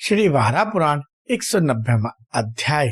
श्री वारा पुराण 190वां अध्याय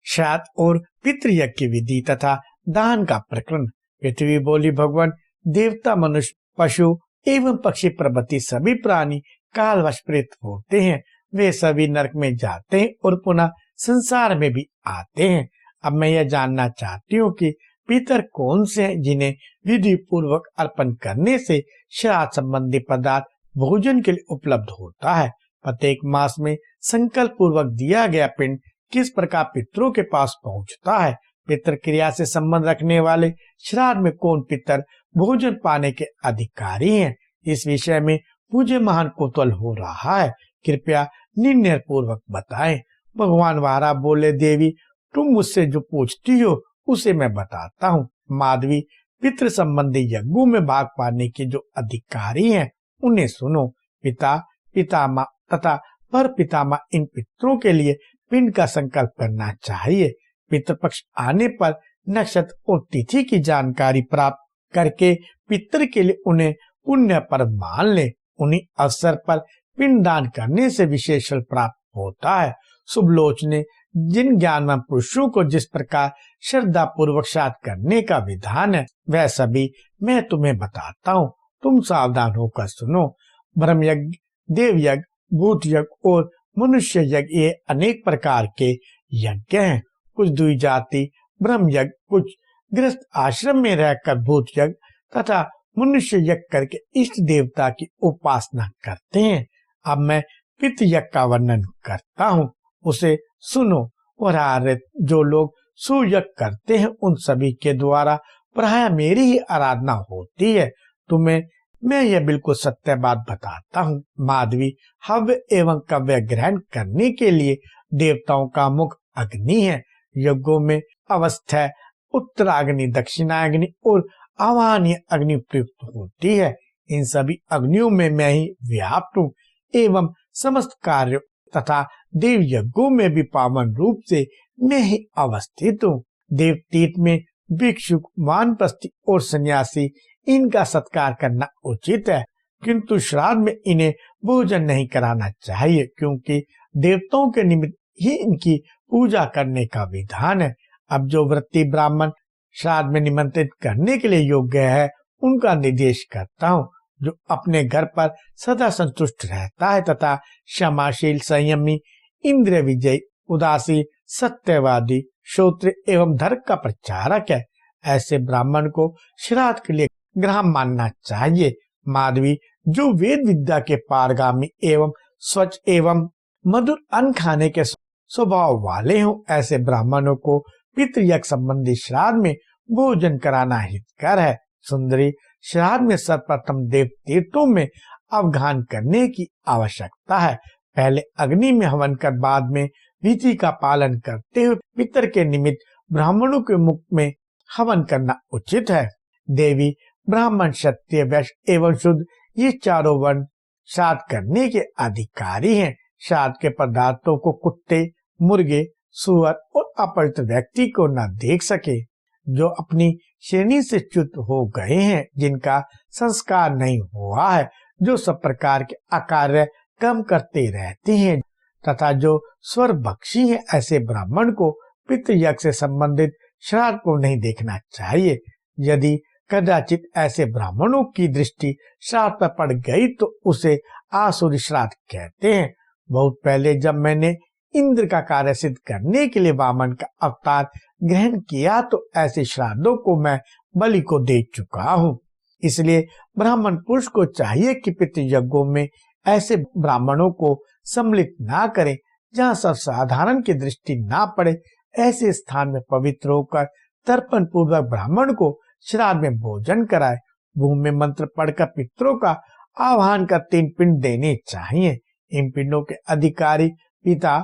श्राद्ध और पितृयज्ञ की विधि तथा दान का प्रकरण। पृथ्वी बोली, भगवान, देवता, मनुष्य, पशु एवं पक्षी प्रभृति सभी प्राणी कालवश प्रेत होते हैं। वे सभी नरक में जाते हैं और पुनः संसार में भी आते हैं। अब मैं यह जानना चाहती हूँ कि पितर कौन से हैं जिन्हें विधि पूर्वक अर्पण करने से श्राद्ध संबंधी पदार्थ भोजन के लिए उपलब्ध होता है। प्रत्येक मास में संकल्प पूर्वक दिया गया पिंड किस प्रकार पितरों के पास पहुंचता है। पितृ क्रिया से संबंध रखने वाले श्राद्ध में कौन पितर भोजन पाने के अधिकारी हैं, इस विषय में मुझे महान कौतूहल हो रहा है। कृपया निर्णय पूर्वक बताएं। भगवान वारा बोले, देवी, तुम मुझसे जो पूछती हो उसे मैं बताता हूँ। माधवी, पितृ संबंधी यज्ञों में भाग पाने के जो अधिकारी हैं उन्हें सुनो। पिता, पितामह तथा पर पितामह इन पितरों के लिए पिंड का संकल्प करना चाहिए। पितृपक्ष आने पर नक्षत्र और तिथि की जानकारी प्राप्त करके पितर के लिए उन्हें पुण्य पर्व मान ले। उन्हीं अवसर पर पिंड दान करने से विशेष फल प्राप्त होता है। शुभ लोचने, जिन ज्ञानवान पुरुषों को जिस प्रकार श्रद्धा पूर्वक श्राद्ध करने का विधान है वह सभी मैं तुम्हें बताता हूँ। तुम सावधान होकर सुनो। ब्रह्म यज्ञ, देव यज्ञ, भूत यज्ञ और मनुष्य यज्ञ ये अनेक प्रकार के यज्ञ हैं। कुछ द्विजाति ब्रह्म यज्ञ, कुछ गृहस्थ आश्रम में रहकर भूत यज्ञ तथा मनुष्य यज्ञ करके इष्ट देवता की उपासना करते हैं। अब मैं पितृ यज्ञ का वर्णन करता हूँ, उसे सुनो। और जो लोग सुयज्ञ करते हैं उन सभी के द्वारा प्राय मेरी ही आराधना होती है। तुम्हें मैं यह बिल्कुल सत्य बात बताता हूँ। माधवी, हव्य एवं कव्य ग्रहण करने के लिए देवताओं का मुख अग्नि है। यज्ञों में अवस्था उत्तराग्नि, दक्षिणाग्नि और आवाहनीय अग्नि प्रयुक्त होती है। इन सभी अग्नियों में मैं ही व्याप्त हूँ एवं समस्त कार्यों तथा देव यज्ञों में भी पावन रूप से मैं ही अवस्थित हूँ। देव तीर्थ में भिक्षुक, वानप्रस्थी और सन्यासी इनका सत्कार करना उचित है, किंतु श्राद्ध में इन्हें भोजन नहीं कराना चाहिए, क्योंकि देवताओं के निमित्त ही इनकी पूजा करने का विधान है। अब जो वृत्ति ब्राह्मण श्राद्ध में निमंत्रित करने के लिए योग्य है उनका निर्देश करता हूँ, जो अपने घर पर सदा संतुष्ट रहता है तथा क्षमाशील, संयमी, इंद्रिय विजयी, उदासी, सत्यवादी, श्रोत्र एवं धर्म का प्रचारक है। ऐसे ब्राह्मण को श्राद्ध के लिए ग्राह्य मानना चाहिए। माधवी, जो वेद विद्या के पारगामी एवं स्वच्छ एवं मधुर अन्न खाने के स्वभाव वाले हों, ऐसे ब्राह्मणों को पितृयज्ञ संबंधी श्राद्ध में भोजन कराना हितकर है। सुंदरी, श्राद्ध में सर्वप्रथम देव तीर्थों में अवगाहन करने की आवश्यकता है। पहले अग्नि में हवन कर बाद में विधि का पालन करते हुए पितर के निमित्त ब्राह्मणों के मुख में हवन करना उचित है। देवी, ब्राह्मण, क्षत्रिय, वैश्य एवं शुद्ध ये चारों वर्ण श्राद्ध करने के अधिकारी हैं। श्राद्ध के पदार्थों को कुत्ते, मुर्गे, सुअर और अपरिचित व्यक्ति को न देख सके। जो अपनी श्रेणी से च्युत हो गए हैं, जिनका संस्कार नहीं हुआ है, जो सब प्रकार के अकार्य कम करते रहते हैं तथा जो स्वर बख्शी हैं, ऐसे ब्राह्मण को पितृयज्ञ से संबंधित श्राद्ध को नहीं देखना चाहिए। यदि कदाचित ऐसे ब्राह्मणों की दृष्टि श्राद्ध पर पड़ गई तो उसे आसुरी श्राद्ध कहते हैं। बहुत पहले जब मैंने इंद्र का कार्य सिद्ध करने के लिए वामन का अवतार ग्रहण किया तो ऐसे श्राद्धों को मैं बलि को दे चुका हूँ। इसलिए ब्राह्मण पुरुष को चाहिए कि पितृयज्ञों में ऐसे ब्राह्मणों को सम्मिलित ना करें जहाँ सर्वसाधारण की दृष्टि ना पड़े। ऐसे स्थान में पवित्र होकर तर्पण पूर्वक ब्राह्मण को श्राद्ध में भोजन कराए। भूमि में मंत्र पढ़कर पितरों का आह्वान कर 3 पिंड देने चाहिए। इन पिंडों के अधिकारी पिता,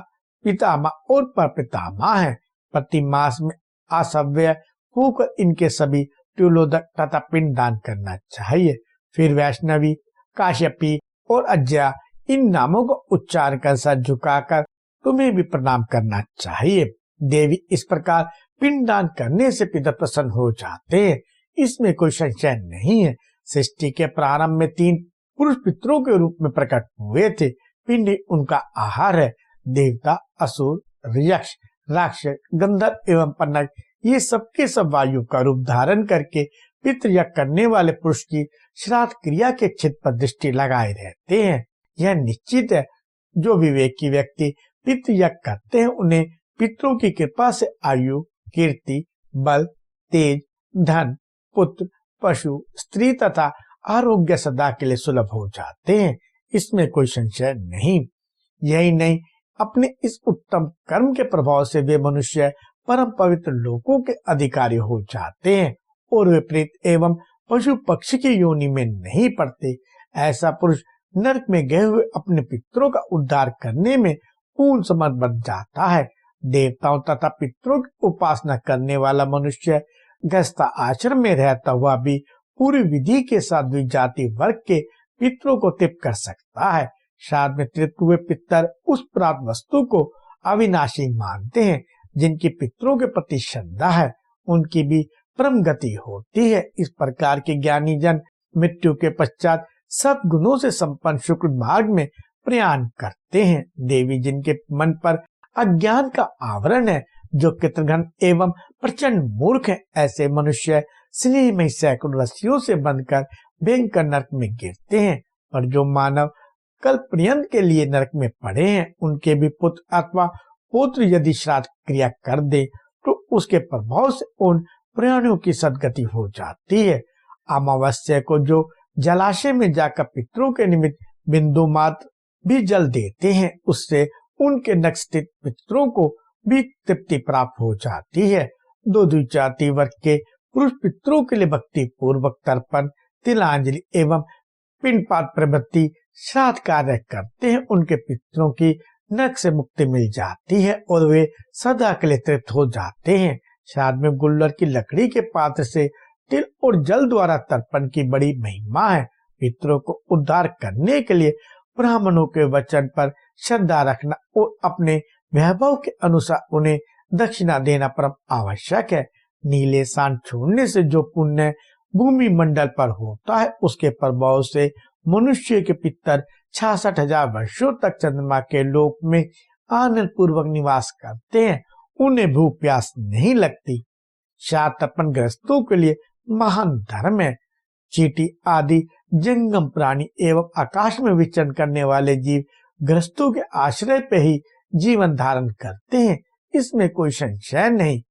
पितामह और परपितामह हैं। प्रति मास में असव्य होकर इनके सभी तिलोदक तथा पिंड दान करना चाहिए। फिर वैष्णवी, काश्यपी और अज्ञा इन नामों को उच्चार कर सर झुकाकर तुम्हें भी प्रणाम करना चाहिए। देवी, इस प्रकार पिंड दान करने से पिता प्रसन्न हो जाते हैं, इसमें कोई संशय नहीं है। सृष्टि के प्रारंभ में 3 पुरुष पितरों के रूप में प्रकट हुए थे। पिंड उनका आहार है। देवता, असुर, यक्ष, राक्षस, गंधर्व एवं पन्नग ये सबके सब वायु का रूप धारण करके पितृयज्ञ करने वाले पुरुष की श्राद्ध क्रिया के क्षेत्र पर दृष्टि लगाए रहते हैं। यह निश्चित है, जो विवेकी व्यक्ति पितृयज्ञ करते हैं उन्हें पितरों की कृपा से आयु, कीर्ति, बल, तेज, धन, पुत्र, पशु, स्त्री तथा आरोग्य सदा के लिए सुलभ हो जाते हैं। इसमें कोई संशय नहीं। यही नहीं, अपने इस उत्तम कर्म के प्रभाव से वे मनुष्य परम पवित्र लोकों के अधिकारी हो जाते हैं और वे प्रेत एवं पशु पक्षी की योनि में नहीं पड़ते। ऐसा पुरुष नरक में गए हुए अपने पितरों का उद्धार करने में पूर्ण समर्थ बन जाता है। देवताओं तथा पितरों की उपासना करने वाला मनुष्य गृहस्थ आश्रम में रहता हुआ भी पूरी विधि के साथ द्विजाति वर्ग के पितरों को तृप्त कर सकता है। श्राद्ध में तृप्त हुए पितर उस प्राप्त वस्तु को अविनाशी मानते हैं। जिनकी पितरों के प्रति श्रद्धा है उनकी भी परम गति होती है। इस प्रकार के ज्ञानी जन मृत्यु के पश्चात सद्गुणों से संपन्न शुक्र मार्ग में प्रयाण करते हैं। देवी जिनके मन पर अज्ञान का आवरण है, जो कृतघ्न एवं प्रचंड मूर्ख है, ऐसे मनुष्य स्नेह में सैकड़ों रस्सियों से बंधकर भयंकर नरक में गिरते हैं। और जो मानव कल पर्यंत के लिए नरक में पड़े हैं, उनके भी पुत्र अथवा पुत्र यदि श्राद्ध क्रिया कर दे तो उसके प्रभाव से उन प्राणियों की सदगति हो जाती है। अमावस्या को जो जलाशय में जाकर पितरों के निमित्त बिंदु मात्र भी जल देते हैं, उससे उनके नरक स्थित पितरों को भी तृप्ति प्राप्त हो जाती है। दो द्विजाति वर्ग के पुरुष पितरों के लिए भक्ति पूर्वक तर्पण, तिलांजलि एवं पिंडपात प्रवृत्ति श्राद्ध कार्य करते हैं। उनके पितरों की नरक से मुक्ति मिल जाती है और वे सदा के लिए तृप्त हो जाते हैं। श्राद्ध में गुल्लर की लकड़ी के पात्र से तिल और जल द्वारा तर्पण की बड़ी महिमा है। पितरों को उद्धार करने के लिए ब्राह्मणों के वचन पर श्रद्धा रखना और अपने वैभव के अनुसार उन्हें दक्षिणा देना परम आवश्यक है। नीले सांड छोड़ने से जो पुण्य भूमि मंडल पर होता है, उसके प्रभाव से मनुष्य के पितर 66,000 वर्षों तक चंद्रमा के लोक में आनंद पूर्वक निवास करते हैं। उन्हें भूख प्यास नहीं लगती। श्राद्ध तर्पण ग्रस्तों के लिए महान धर्म है। चींटी आदि जंगम प्राणी एवं आकाश में विचरण करने वाले जीव ग्रस्तों के आश्रय पे ही जीवन धारण करते हैं। इसमें कोई संशय नहीं।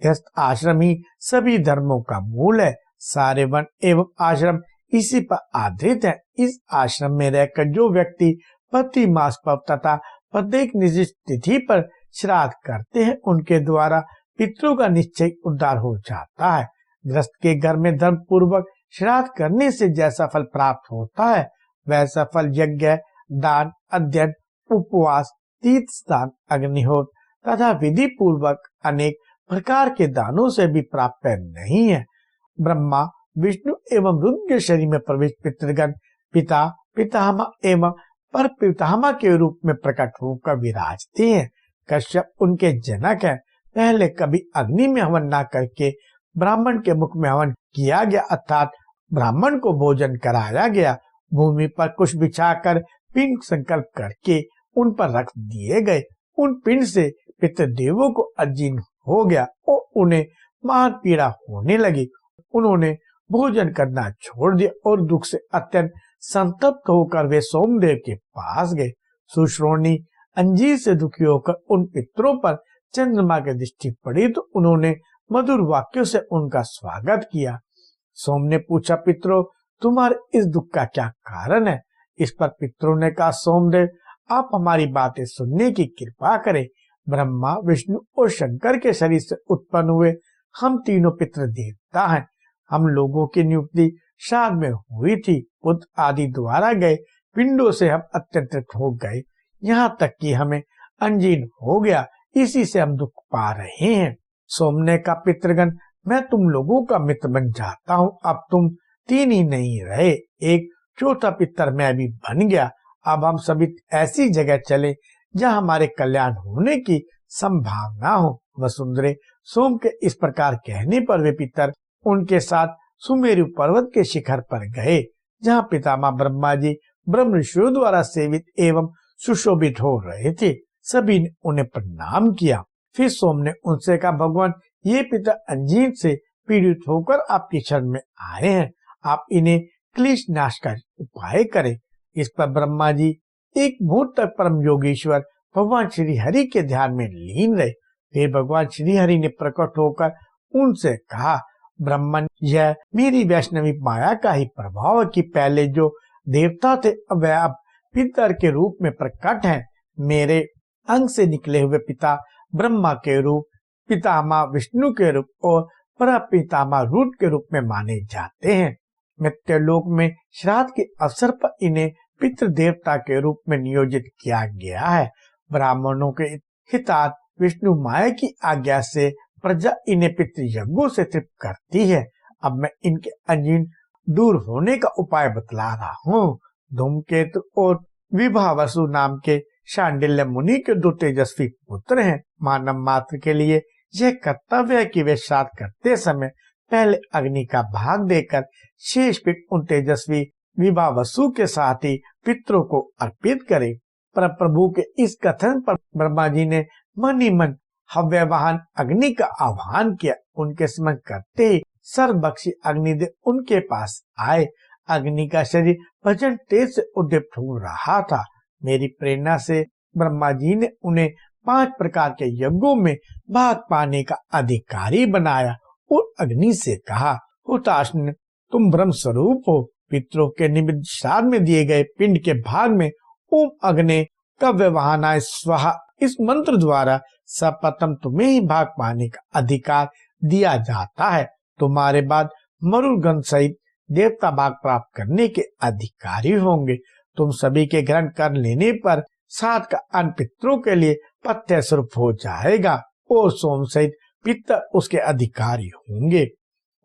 गृहस्थ आश्रम ही सभी धर्मों का मूल है। सारे वन एवं आश्रम इसी पर आधारित है। इस आश्रम में रहकर जो व्यक्ति प्रति मास पर तथा प्रत्येक निर्दिष्ट तिथि पर श्राद्ध करते हैं, उनके द्वारा पितरों का निश्चय उद्धार हो जाता है। गृहस्थ के घर में धर्म पूर्वक श्राद्ध करने से जैसा फल प्राप्त होता है, वैसा फल यज्ञ, दान, अध्ययन, उपवास, तीर्थ स्नान, अग्निहोत्र तथा विधि पूर्वक अनेक प्रकार के दानों से भी प्राप्त नहीं है। ब्रह्मा, विष्णु एवं रुद्र के शरीर में प्रवेश पितृगण पिता, पितामह एवं पर पितामह के रूप में प्रकट होकर विराजते हैं। कश्यप उनके जनक हैं। पहले कभी अग्नि में हवन न करके ब्राह्मण के मुख में हवन किया गया, अर्थात ब्राह्मण को भोजन कराया गया। भूमि पर कुछ बिछाकर पिंड संकल्प करके उन पर रख दिए गए। उन पिंड से पितृदेवों को अजीर्ण हो गया और उन्हें महान पीड़ा होने लगी। उन्होंने भोजन करना छोड़ दिया और दुख से अत्यंत संतप्त होकर वे सोमदेव के पास गए। सुश्रोणी अंजीर से दुखी होकर उन पितरों पर चंद्रमा की दृष्टि पड़ी तो उन्होंने मधुर वाक्यों से उनका स्वागत किया। सोम ने पूछा, पितरों, तुम्हारे इस दुख का क्या कारण है? इस पर पितरों ने कहा, सोमदेव, आप हमारी बातें सुनने की कृपा करें। ब्रह्मा, विष्णु और शंकर के शरीर से उत्पन्न हुए हम तीनों पितृ देवता हैं। हम लोगों की नियुक्ति श्राद्ध में हुई थी। पुत्र आदि द्वारा गए पिंडों से हम अत्यंत हो गए, यहाँ तक कि हमें अंजीर्ण हो गया। इसी से हम दुख पा रहे हैं। सोम ने कहा, पितृगण, मैं तुम लोगों का मित्र बन जाता हूँ। अब तुम तीन ही नहीं रहे, एक चौथा पितर मैं भी बन गया। अब हम सभी ऐसी जगह चले जहाँ हमारे कल्याण होने की संभावना हो। वसुंधरे सोम के इस प्रकार कहने पर वे पितर उनके साथ सुमेरु पर्वत के शिखर पर गए, जहाँ पितामह ब्रह्मा जी ब्रह्म ऋषियों द्वारा सेवित एवं सुशोभित हो रहे थे। सभी ने उन्हें प्रणाम किया। फिर सोम ने उनसे कहा, भगवान, ये पिता अंजीर से पीड़ित होकर आपकी शरण में आए हैं, आप इन्हें क्लेश नाश का उपाय करें। इस पर ब्रह्मा जी एक मुहूर्त तक परम योगेश्वर भगवान श्री हरि के ध्यान में लीन रहे। फिर भगवान श्री हरि ने प्रकट होकर उनसे कहा, ब्रह्मन, यह मेरी वैष्णवी माया का ही प्रभाव है कि पहले जो देवता थे वह अब पितर के रूप में प्रकट हैं। मेरे अंग से निकले हुए पिता ब्रह्मा के रूप, पितामह विष्णु के रूप और परपितामह रुद्र के रूप में माने जाते हैं। मृत्युलोक में श्राद्ध के अवसर पर इन्हें पितृ देवता के रूप में नियोजित किया गया है। ब्राह्मणों के हितार्थ विष्णु माया की आज्ञा से प्रजा इन्हें पितृयज्ञों से तृप्त करती है। अब मैं इनके अंजीन दूर होने का उपाय बतला रहा हूँ। धूमकेतु और विभावसु नाम के शांडिल्य मुनि के दो तेजस्वी पुत्र हैं। मानव मात्र के लिए यह कर्तव्य है कि वे श्राद्ध करते समय पहले अग्नि का भाग देकर शेष पिंड उन तेजस्वी विभावसु के साथ ही पितरों को अर्पित करें। पर प्रभु के इस कथन पर ब्रह्मा जी ने मन ही मन हव्यवाहन अग्नि का आह्वान किया। उनके स्मरण करते ही सर्वभक्षी अग्निदेव उनके पास आए। अग्नि का शरीर प्रचंड तेज से उद्दीप्त हो रहा था। मेरी प्रेरणा से ब्रह्मा जी ने उन्हें 5 प्रकार के यज्ञों में भाग पाने का अधिकारी बनाया और अग्नि से कहा, हुताशन्, तुम ब्रह्म स्वरूप हो। पितरों के निमित्त श्राद्ध में दिए गए पिंड के भाग में ओम अग्ने कव्यवाहनाय स्वाहा इस मंत्र द्वारा सर्वप्रथम तुम्हें ही भाग पाने का अधिकार दिया जाता है। तुम्हारे बाद मरुगण सहित देवता भाग प्राप्त करने के अधिकारी होंगे। तुम सभी के ग्रहण कर लेने पर साथ का अन्न पितरों के लिए पथ्य स्वरूप हो जाएगा और सोम सहित पितर उसके अधिकारी होंगे।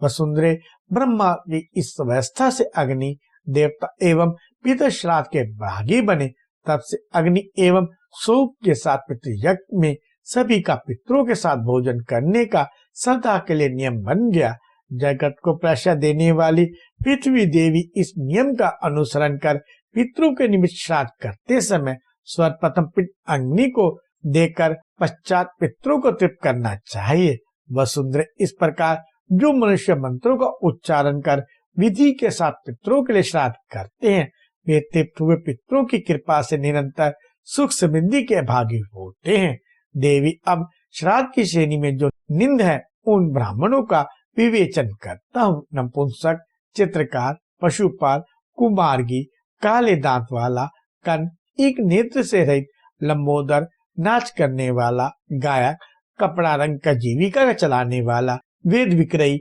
वसुंधरे, ब्रह्मा की इस व्यवस्था से अग्नि देवता एवं पितर श्राद्ध के भागी बने। तब से अग्नि एवं सोम के साथ पितृयज्ञ में सभी का पितरों के साथ भोजन करने का सदा के लिए नियम बन गया। जगत को प्रशा देने वाली पृथ्वी देवी इस नियम का अनुसरण कर पितरों के निमित्त श्राद्ध करते समय सर्वप्रथम पिंड अग्नि को देकर पश्चात पितरों को तृप्त करना चाहिए। वसुंधरे, इस प्रकार जो मनुष्य मंत्रों का उच्चारण कर विधि के साथ पितरों के लिए श्राद्ध करते हैं, वे तृप्त हुए पितरों की कृपा से निरंतर सुख समृद्धि के भागी होते हैं। देवी, अब श्राद्ध की श्रेणी में जो निंद है उन ब्राह्मणों का विवेचन करता हूँ। नपुंसक, चित्रकार, पशुपाल, कुमार्गी, काले दांत वाला, कन, एक नेत्र से रहित, लंबोदर, नाच करने वाला, गायक, कपड़ा रंग का जीविका चलाने वाला, वेद विक्रयी,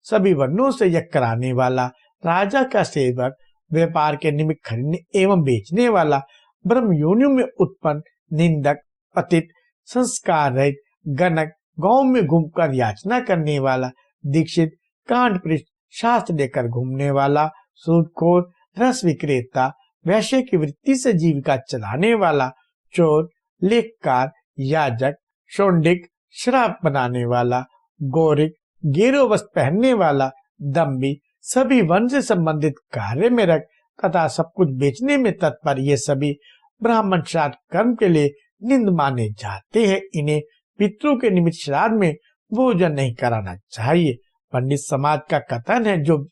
सभी वर्णों से यज्ञ कराने वाला, राजा का सेवक, व्यापार के निमित्त खरीदने एवं बेचने वाला, ब्रह्म योनियों में उत्पन्न, निंदक, पतित, संस्कार रहित, गणक, गांव में घूमकर याचना करने वाला, दीक्षित, कांड पृष्ठ, शास्त्र लेकर घूमने वाला, सूदखोर, रस विक्रेता, वैश्य की वृत्ति से जीविका चलाने वाला, चोर, लेखकार, याजक, शोंडिक, शराब बनाने वाला, गोरिक, गेरो वस्त्र पहनने वाला, दम्भी, सभी वन से संबंधित कार्य में रख तथा सब कुछ बेचने में तत्पर, ये सभी ब्राह्मण श्राद्ध कर्म के लिए निंद माने जाते हैं। इन्हें पितरों के निमित्त श्राद्ध में भोजन नहीं कराना चाहिए। पंडित समाज का कथन है, जो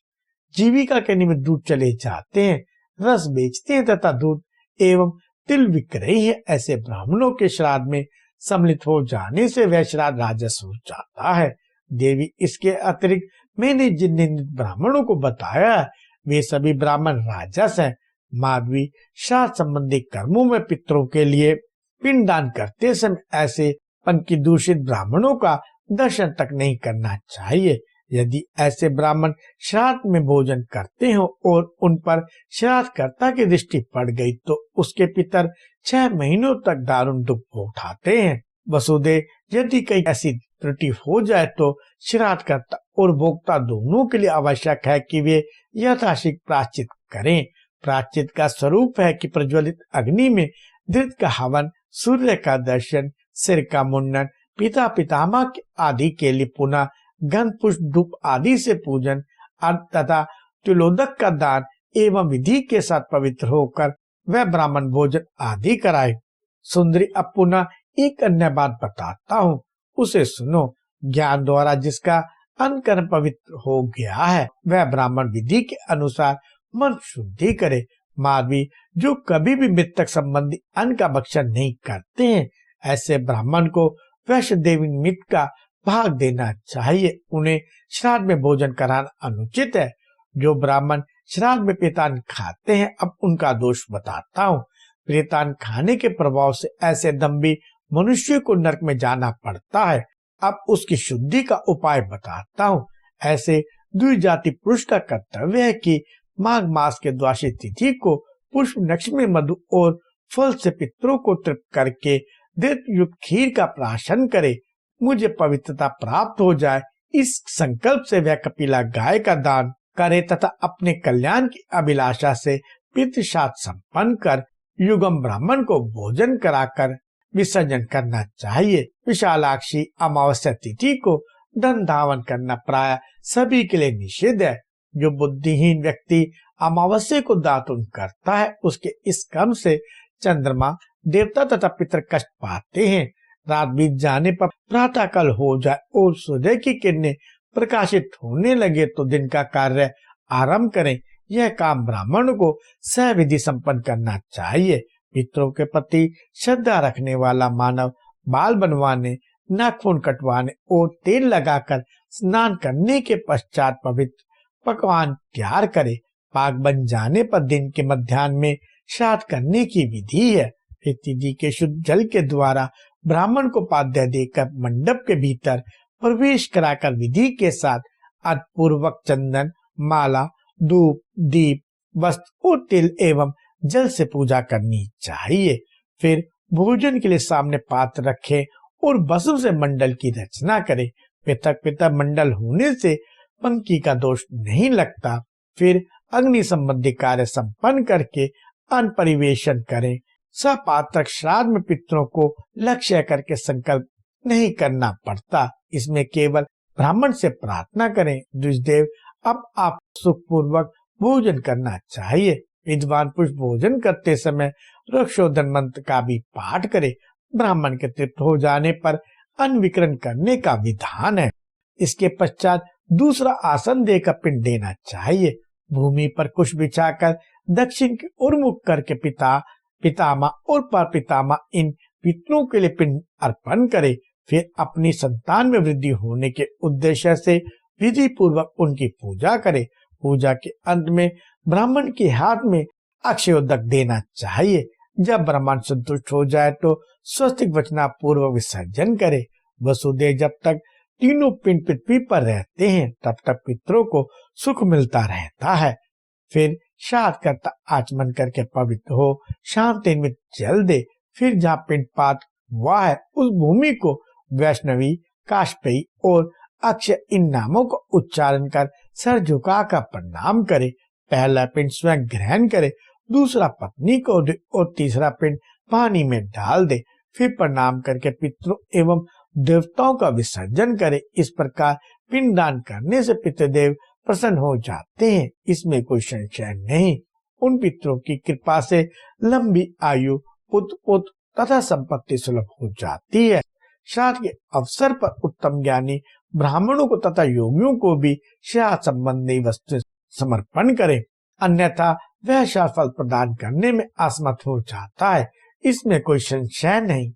जीविका के निमित्त दूध चले जाते हैं, रस बेचते हैं तथा दूध एवं तिल विक्रयी है, ऐसे ब्राह्मणों के श्राद्ध में सम्मिलित हो जाने से वह श्राद्ध राजस्व हो जाता है। देवी, इसके अतिरिक्त मैंने जिन निंदित ब्राह्मणों को बताया वे सभी ब्राह्मण राजस हैं। माधवी, श्राद्ध संबंधी कर्मों में पितरों के लिए पिंडदान करते समय ऐसे पंक्ति दूषित ब्राह्मणों का दर्शन तक नहीं करना चाहिए। यदि ऐसे ब्राह्मण श्राद्ध में भोजन करते हो और उन पर श्राद्धकर्ता की दृष्टि पड़ गई तो उसके पितर 6 महीनों तक दारुण दुख उठाते हैं। वसुदेव, यदि कहीं ऐसी त्रुटि हो जाए तो श्राद्धकर्ता और भोक्ता दोनों के लिए आवश्यक है कि वे यथाशीघ्र प्रायश्चित करें। प्रायश्चित का स्वरूप है कि प्रज्वलित अग्नि में धृत का हवन, सूर्य का दर्शन, सिर का मुंडन, पिता पितामह आदि के लिए पुनः गंध पुष्प धूप आदि से पूजन तथा तिलोदक का दान एवं विधि के साथ पवित्र होकर वह ब्राह्मण भोजन आदि कराए। सुंदरी अब पुनः एक अन्य बात बताता हूँ, उसे सुनो। ज्ञान द्वारा जिसका अंतकरण पवित्र हो गया है, वह ब्राह्मण विधि के अनुसार मन शुद्धि करे। माधवी जो कभी भी मृतक संबंधी अन्न का भक्षण नहीं करते हैं, ऐसे ब्राह्मण को वैश्य देवी निमित्त का भाग देना चाहिए। उन्हें श्राद्ध में भोजन कराना अनुचित है। जो ब्राह्मण श्राद्ध में पितान खाते हैं, अब उनका दोष बताता हूँ। पितान खाने के प्रभाव से ऐसे दम्भी मनुष्य को नरक में जाना पड़ता है। अब उसकी शुद्धि का उपाय बताता हूँ। ऐसे द्विजाति पुरुष का कर्तव्य है कि माघ मास के द्वादशी तिथि को पुष्प नक्षत्र में मधु और फल से पितरों को तृप्त करके देव युक्त खीर का प्राशन करे। मुझे पवित्रता प्राप्त हो जाए, इस संकल्प से वह कपिला गाय का दान करे तथा अपने कल्याण की अभिलाषा से पितृश्राद्ध संपन्न कर युगम ब्राह्मण को भोजन कराकर विसर्जन करना चाहिए। विशालाक्षी अमावस्या तिथि को धन धावन करना प्राय सभी के लिए निषिद्ध है। जो बुद्धिहीन व्यक्ति अमावस्या को दातुन करता है, उसके इस कर्म से चंद्रमा, देवता तथा पितर कष्ट पाते हैं। रात बीत जाने पर प्रातः काल हो जाए और सूर्य की किरणें प्रकाशित होने लगे तो दिन का कार्य आरंभ करें। यह काम ब्राह्मण को सविधि संपन्न करना चाहिए। पितरों के प्रति श्रद्धा रखने वाला मानव बाल बनवाने, नाखून कटवाने और तेल लगाकर स्नान करने के पश्चात पवित्र पकवान तैयार करे। पाक बन जाने पर दिन के मध्याह्न में श्राद्ध करने की विधि है। तिथि के शुद्ध जल के द्वारा ब्राह्मण को पाद्य देकर मंडप के भीतर प्रवेश कराकर विधि के साथ अपूर्वक चंदन, माला, धूप, दीप, वस्त्र और तिल एवं जल से पूजा करनी चाहिए। फिर भोजन के लिए सामने पात्र रखें और भस्म से मंडल की रचना करें। पृथक पृथक मंडल होने से पंक्ति का दोष नहीं लगता। फिर अग्नि संबंधी कार्य संपन्न करके अन्न परिवेशन करें। सपात्रक श्राद्ध में पितरों को लक्ष्य करके संकल्प नहीं करना पड़ता। इसमें केवल ब्राह्मण से प्रार्थना करें, द्विजदेव अब आप सुखपूर्वक भोजन करना चाहिए। विद्वान पुरुष भोजन करते समय रक्षोधन मंत्र का भी पाठ करे। ब्राह्मण के तृप्त हो जाने पर अन्न विकरण करने का विधान है। इसके पश्चात दूसरा आसन देकर पिंड देना चाहिए। भूमि पर कुश बिछाकर दक्षिण की ओर मुख करके पितामह और परपितामह इन पितरों के लिए पिंड अर्पण करे। फिर अपनी संतान में वृद्धि होने के उद्देश्य से विधि पूर्वक उनकी पूजा करे। पूजा के अंत में ब्राह्मण के हाथ में अक्षयोदक देना चाहिए। जब ब्राह्मण संतुष्ट हो जाए तो स्वस्तिक वचना पूर्व विसर्जन करे। वसुदेव जब तक तीनों पिंड पृथ्वी पर रहते हैं, तब तक पितरों को सुख मिलता रहता है। फिर श्राद्ध करता आचमन करके पवित्र हो शाम 3 में जल दे। फिर जहाँ पिंडपात हुआ है उस भूमि को वैष्णवी, काशपेयी और अक्षय इन नामों का उच्चारण कर सर झुकाकर प्रणाम करे। पहला पिंड स्वयं ग्रहण करे, दूसरा पत्नी को दे और तीसरा पिंड पानी में डाल दे। फिर प्रणाम करके पितरों एवं देवताओं का विसर्जन करे। इस प्रकार पिंडदान करने से पितृदेव प्रसन्न हो जाते हैं, इसमें कोई संशय नहीं। उन पितरों की कृपा से लंबी आयु, पुत्र पुत्र तथा संपत्ति सुलभ हो जाती है। श्राद्ध के अवसर पर उत्तम ज्ञानी ब्राह्मणों को तथा योगियों को भी श्राद्ध संबंधी वस्तु समर्पण करे, अन्यथा वह श्राद्ध फल प्रदान करने में असमर्थ हो जाता है, इसमें कोई संशय नहीं।